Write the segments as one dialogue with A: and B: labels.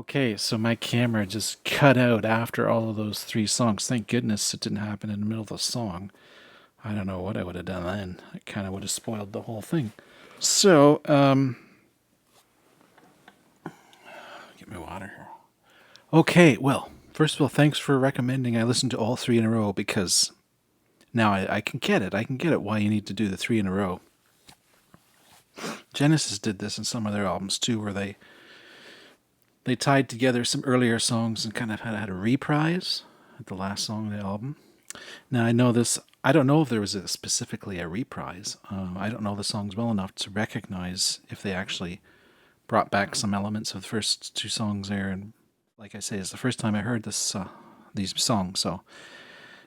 A: Okay, so my camera just cut out after all of those three songs. Thank goodness it didn't happen in the middle of the song. I don't know what I would have done then. It kind of would have spoiled the whole thing. So, get my water here. Okay, well, first of all, thanks for recommending I listen to all three in a row because now I can get it. I can get it why you need to do the three in a row. Genesis did this in some of their albums too, where they tied together some earlier songs and kind of had a reprise at the last song of the album. Now I know this. I don't know if there was specifically a reprise. I don't know the songs well enough to recognize if they actually brought back some elements of the first two songs there. And like I say, it's the first time I heard these songs.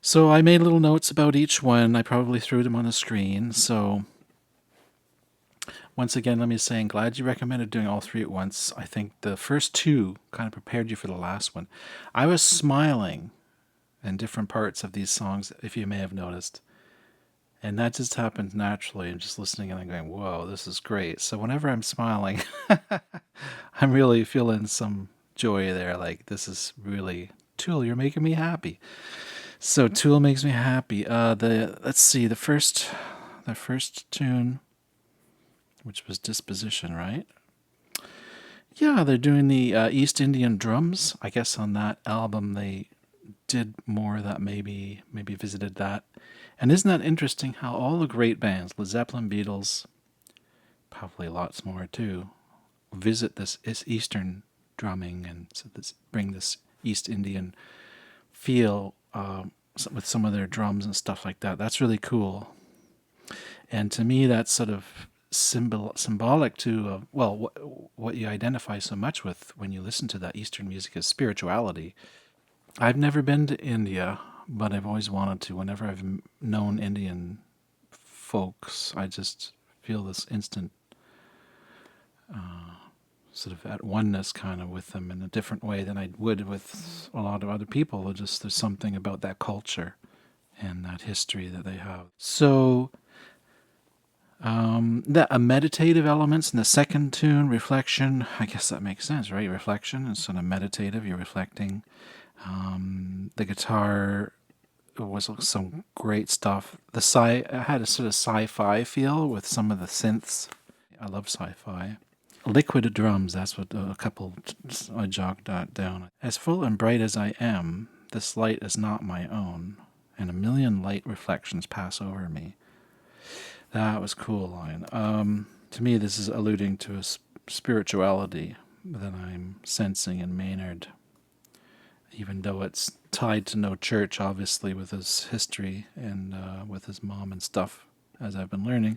A: So I made little notes about each one. I probably threw them on the screen. So once again, let me say, I'm glad you recommended doing all three at once. I think the first two kind of prepared you for the last one. I was smiling in different parts of these songs, if you may have noticed. And that just happened naturally. I'm just listening and I'm going, whoa, this is great. So whenever I'm smiling, I'm really feeling some joy there. Like, this is really, Tool, you're making me happy. So Tool makes me happy. Let's see, the first tune, which was Disposition, right? Yeah, they're doing the East Indian drums. I guess on that album they did more that maybe visited that. And isn't that interesting how all the great bands, Led Zeppelin, Beatles, probably lots more too, visit this Eastern drumming and so bring this East Indian feel with some of their drums and stuff like that. That's really cool. And to me, that's sort of symbolic to, what you identify so much with when you listen to that Eastern music is spirituality. I've never been to India, but I've always wanted to. Whenever I've known Indian folks, I just feel this instant sort of at oneness kind of with them in a different way than I would with a lot of other people. There's something about that culture and that history that they have. So the meditative elements in the second tune, reflection, I guess that makes sense, right? Reflection is sort of meditative. You're reflecting. The guitar was some great stuff. It had a sort of sci-fi feel with some of the synths. I love sci-fi. Liquid drums, that's what a couple I jogged that down. As full and bright as I am, this light is not my own, and a million light reflections pass over me. That was a cool line. To me, this is alluding to a spirituality that I'm sensing in Maynard, even though it's tied to no church, obviously, with his history and with his mom and stuff, as I've been learning.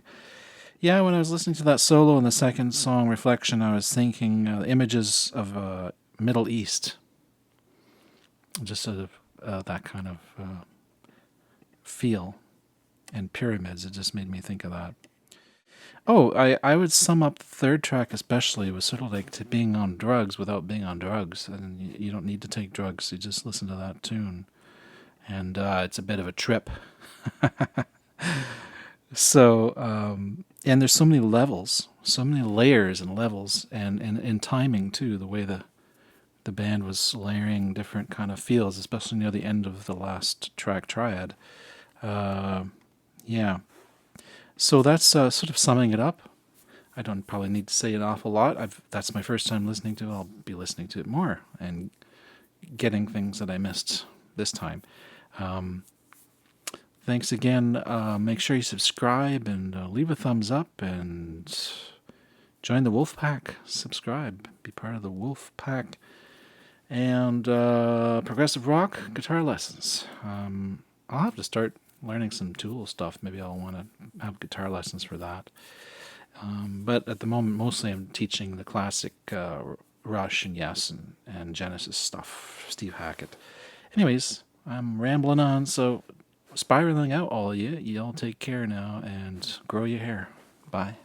A: Yeah, when I was listening to that solo in the second song, Reflection, I was thinking images of Middle East. Just sort of that kind of feel. And pyramids, it just made me think of that. Oh, I would sum up the third track especially was sort of like to being on drugs without being on drugs. And you don't need to take drugs, you just listen to that tune. And it's a bit of a trip. So, and there's so many levels, so many layers and levels, and timing too, the way the band was layering different kind of feels, especially near the end of the last track, Triad. Yeah. So that's sort of summing it up. I don't probably need to say an awful lot. That's my first time listening to it. I'll be listening to it more and getting things that I missed this time. Thanks again. Make sure you subscribe and leave a thumbs up and join the Wolfe Pack. Subscribe. Be part of the Wolfe Pack. And progressive rock guitar lessons. I'll have to start learning some Tool stuff. Maybe I'll want to have guitar lessons for that. But at the moment, mostly I'm teaching the classic Rush and Yes and Genesis stuff, Steve Hackett. Anyways, I'm rambling on, so spiraling out all of you. You all take care now and grow your hair. Bye.